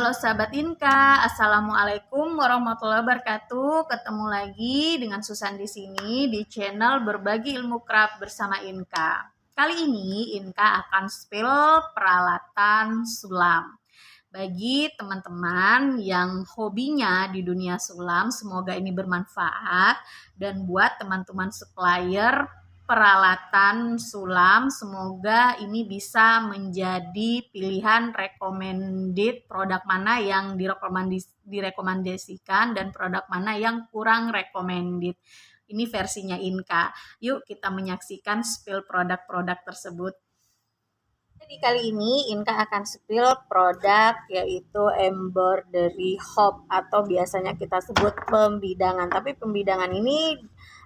Halo sahabat Inka, Assalamualaikum warahmatullahi wabarakatuh. Ketemu lagi dengan Susan di sini di channel Berbagi Ilmu Craft bersama Inka. Kali ini Inka akan spill peralatan sulam. Bagi teman-teman yang hobinya di dunia sulam, semoga ini bermanfaat, dan buat teman-teman supplier peralatan sulam, semoga ini bisa menjadi pilihan recommended produk mana yang direkomendasikan dan produk mana yang kurang recommended. Ini versinya Inka. Yuk kita menyaksikan spill produk-produk tersebut. Jadi kali ini Inka akan spill produk yaitu embroidery hob atau biasanya kita sebut pembidangan. Tapi pembidangan ini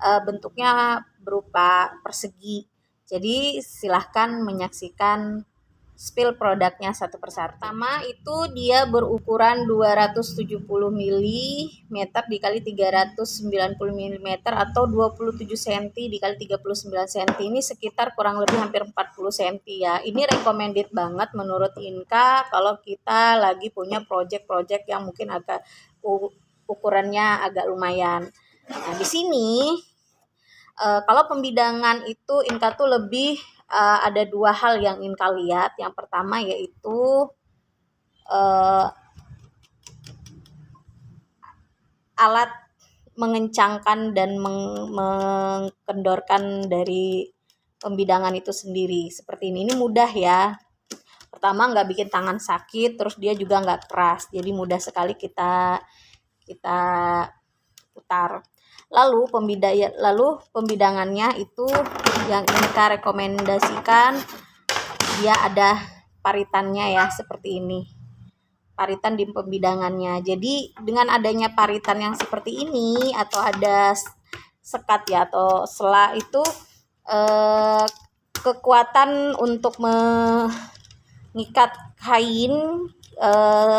bentuknya berupa persegi. Jadi silahkan menyaksikan spill produknya satu persatu. Pertama itu dia berukuran 270 mm dikali 390 mm atau 27 cm dikali 39 cm. Ini sekitar kurang lebih hampir 40 cm ya. Ini recommended banget menurut Inka kalau kita lagi punya project-project yang mungkin agak ukurannya agak lumayan. Nah, di sini kalau pembidangan itu Inka tuh lebih ada dua hal yang Inka lihat. Yang pertama yaitu alat mengencangkan dan mengkendorkan dari pembidangan itu sendiri. Seperti ini mudah ya. Pertama nggak bikin tangan sakit, terus dia juga nggak keras. Jadi mudah sekali kita putar. Lalu pembidangannya itu yang Inka rekomendasikan dia ada paritannya ya, seperti ini. Paritan di pembidangannya. Jadi dengan adanya paritan yang seperti ini atau ada sekat ya atau sela itu kekuatan untuk mengikat kain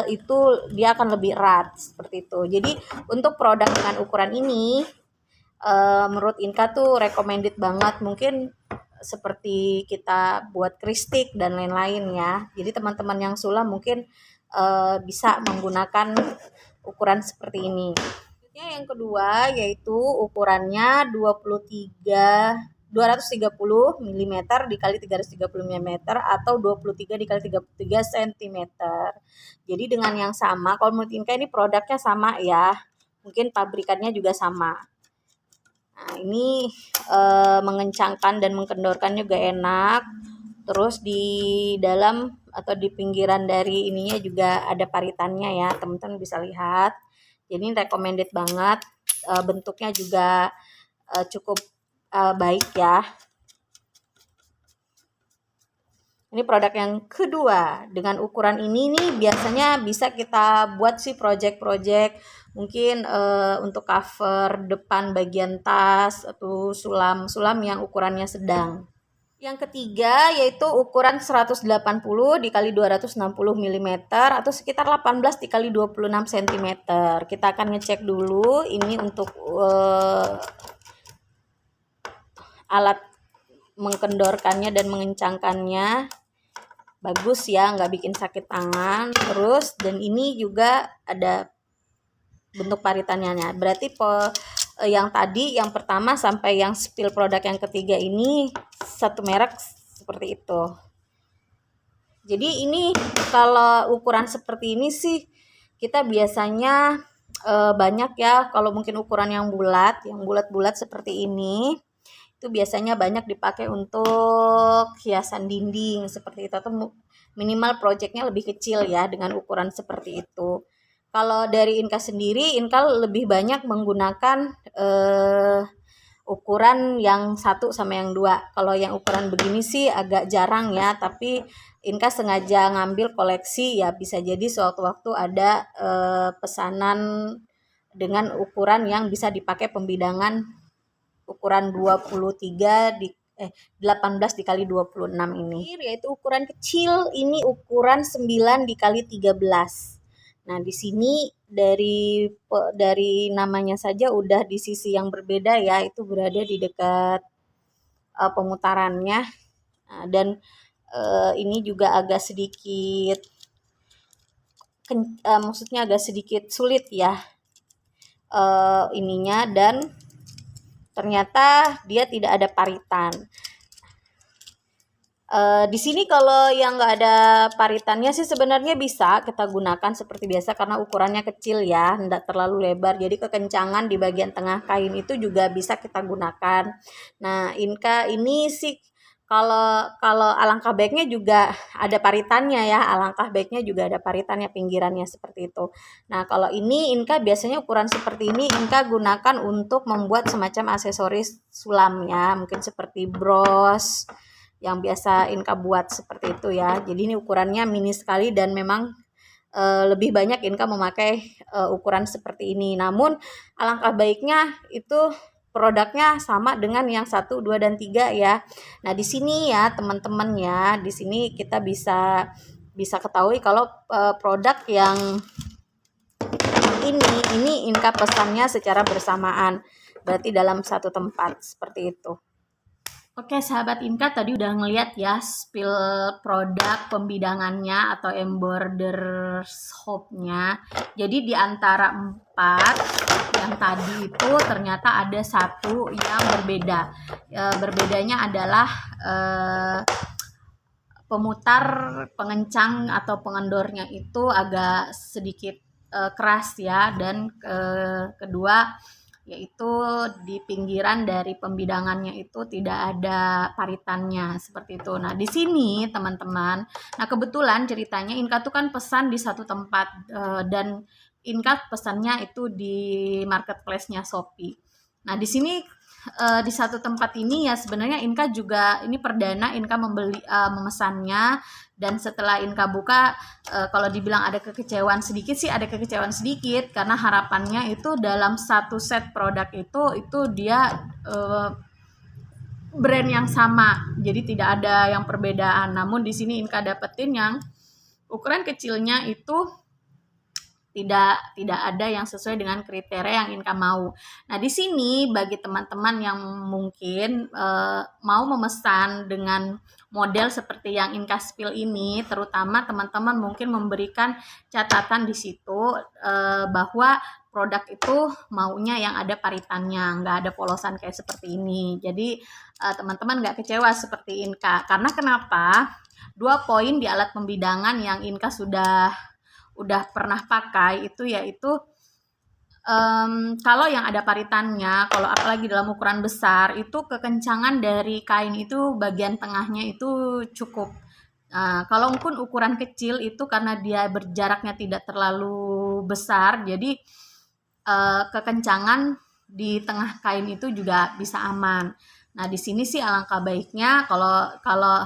itu dia akan lebih erat seperti itu. Jadi untuk produk dengan ukuran ini menurut Inka tuh recommended banget, mungkin seperti kita buat kristik dan lain-lain ya. Jadi teman-teman yang sulam mungkin bisa menggunakan ukuran seperti ini. Yang kedua yaitu ukurannya 230 mm dikali 330 mm atau 23 dikali 33 cm. Jadi dengan yang sama, kalau menurut Inka ini produknya sama ya, mungkin pabrikannya juga sama. Nah, ini mengencangkan dan mengkendorkan juga enak. Terus di dalam atau di pinggiran dari ininya juga ada paritannya ya, teman-teman bisa lihat. Jadi recommended banget. Bentuknya juga cukup baik ya. Ini produk yang kedua. Dengan ukuran ini nih biasanya bisa kita buat sih project-project mungkin untuk cover depan bagian tas atau sulam yang ukurannya sedang. Yang ketiga yaitu ukuran 180 dikali 260 mm atau sekitar 18 dikali 26 cm. Kita akan ngecek dulu ini untuk alat mengkendorkannya dan mengencangkannya. Bagus ya, nggak bikin sakit tangan. Terus dan ini juga ada bentuk paritannya. Berarti yang tadi yang pertama sampai yang spill produk yang ketiga ini satu merek seperti itu. Jadi ini kalau ukuran seperti ini sih kita biasanya banyak ya, kalau mungkin ukuran yang bulat-bulat seperti ini itu biasanya banyak dipakai untuk hiasan dinding seperti itu, atau minimal projectnya lebih kecil ya dengan ukuran seperti itu. Kalau dari Inka sendiri, Inka lebih banyak menggunakan ukuran yang 1 sama yang 2. Kalau yang ukuran begini sih agak jarang ya, tapi Inka sengaja ngambil koleksi ya, bisa jadi sewaktu-waktu ada pesanan dengan ukuran yang bisa dipakai pembidangan ukuran 18 dikali 26 ini. Yaitu ukuran kecil, ini ukuran 9 dikali 13. Nah, di sini dari namanya saja udah di sisi yang berbeda ya, itu berada di dekat pemutarannya. Nah, dan ini juga agak sedikit maksudnya agak sedikit sulit ya ininya, dan ternyata dia tidak ada paritan. Di sini kalau yang nggak ada paritannya sih sebenarnya bisa kita gunakan seperti biasa karena ukurannya kecil ya, tidak terlalu lebar. Jadi kekencangan di bagian tengah kain itu juga bisa kita gunakan. Nah, Inka ini sih kalau kalau alangkah baiknya juga ada paritannya ya, alangkah baiknya juga ada paritannya pinggirannya seperti itu. Nah, kalau ini Inka biasanya ukuran seperti ini Inka gunakan untuk membuat semacam aksesoris sulam ya, mungkin seperti bros yang biasa Inka buat seperti itu ya. Jadi ini ukurannya mini sekali dan memang lebih banyak Inka memakai ukuran seperti ini. Namun alangkah baiknya itu produknya sama dengan yang 1, 2, dan 3 ya. Nah, di sini ya teman-teman ya, di sini kita bisa ketahui kalau produk yang ini Inka pesannya secara bersamaan. Berarti dalam satu tempat seperti itu. Oke sahabat Inka, tadi udah ngeliat ya spill produk pembidangannya atau embroider shopnya. Jadi di antara 4 yang tadi itu ternyata ada satu yang berbeda. Berbedanya adalah pemutar pengencang atau pengendornya itu agak sedikit keras ya, dan kedua yaitu di pinggiran dari pembidangannya itu tidak ada paritannya seperti itu. Nah, di sini teman-teman, nah kebetulan ceritanya Inka tuh kan pesan di satu tempat dan Inka pesannya itu di marketplace-nya Shopee. Nah, di sini di satu tempat ini ya sebenarnya Inka juga ini perdana Inka memesannya, dan setelah Inka buka kalau dibilang ada kekecewaan sedikit sih ada kekecewaan sedikit karena harapannya itu dalam satu set produk itu dia brand yang sama, jadi tidak ada yang perbedaan. Namun di sini Inka dapetin yang ukuran kecilnya itu tidak ada yang sesuai dengan kriteria yang Inka mau. Nah, di sini bagi teman-teman yang mungkin mau memesan dengan model seperti yang Inka spill ini, terutama teman-teman mungkin memberikan catatan di situ bahwa produk itu maunya yang ada paritannya, nggak ada polosan kayak seperti ini. Jadi teman-teman nggak kecewa seperti Inka. Karena kenapa? 2 poin di alat pembidangan yang Inka udah pernah pakai itu yaitu kalau yang ada paritannya, kalau apalagi dalam ukuran besar itu kekencangan dari kain itu bagian tengahnya itu cukup. Kalaupun ukuran kecil itu karena dia berjaraknya tidak terlalu besar, jadi kekencangan di tengah kain itu juga bisa aman. Nah, di sini sih alangkah baiknya kalau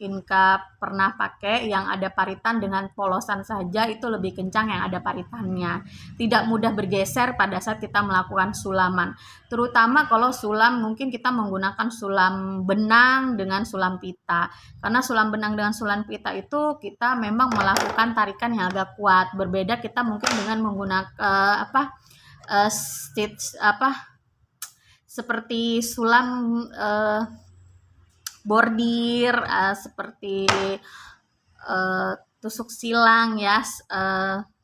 Inka pernah pakai yang ada paritan dengan polosan saja itu lebih kencang yang ada paritannya. Tidak mudah bergeser pada saat kita melakukan sulaman. Terutama kalau sulam mungkin kita menggunakan sulam benang dengan sulam pita. Karena sulam benang dengan sulam pita itu kita memang melakukan tarikan yang agak kuat. Berbeda kita mungkin dengan menggunakan stitch seperti sulam bordir seperti tusuk silang ya,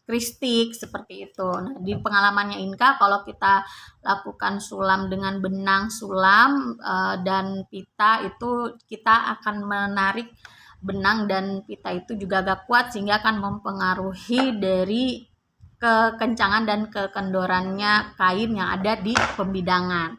kristik seperti itu. Nah, di pengalamannya Inka kalau kita lakukan sulam dengan benang sulam dan pita itu kita akan menarik benang dan pita itu juga agak kuat sehingga akan mempengaruhi dari kekencangan dan kekendorannya kain yang ada di pembidangan.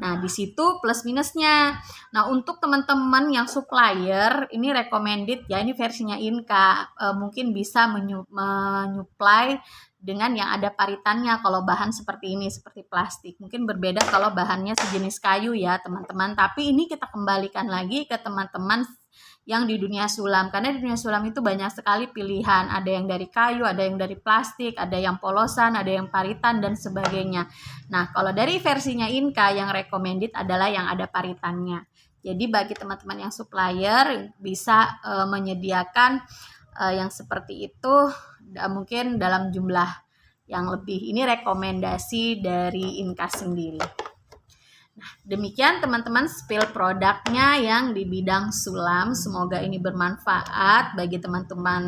Nah, di situ plus minusnya. Nah, untuk teman-teman yang supplier, ini recommended ya, ini versinya Inka. Mungkin bisa menyuplai dengan yang ada paritannya kalau bahan seperti ini, seperti plastik. Mungkin berbeda kalau bahannya sejenis kayu ya, teman-teman. Tapi ini kita kembalikan lagi ke teman-teman yang di dunia sulam, karena di dunia sulam itu banyak sekali pilihan, ada yang dari kayu, ada yang dari plastik, ada yang polosan, ada yang paritan dan sebagainya. Nah, kalau dari versinya Inka yang recommended adalah yang ada paritannya. Jadi bagi teman-teman yang supplier bisa menyediakan yang seperti itu mungkin dalam jumlah yang lebih. Ini rekomendasi dari Inka sendiri. Nah, demikian teman-teman spill produknya yang di bidang sulam. Semoga ini bermanfaat bagi teman-teman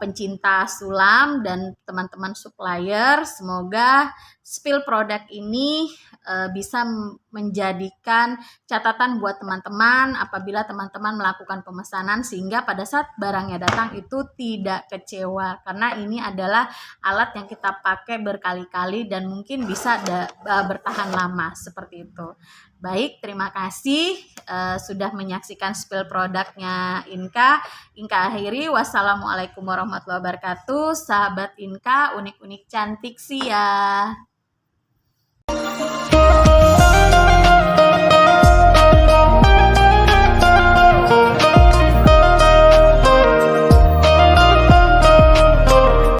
pencinta sulam dan teman-teman supplier. Semoga spill produk ini bisa menjadikan catatan buat teman-teman apabila teman-teman melakukan pemesanan, sehingga pada saat barangnya datang itu tidak kecewa, karena ini adalah alat yang kita pakai berkali-kali dan mungkin bisa bertahan lama seperti itu. Baik, terima kasih sudah menyaksikan spill produknya Inka. Inka akhiri, wassalamualaikum warahmatullahi wabarakatuh. Sahabat Inka, unik-unik cantik sih ya.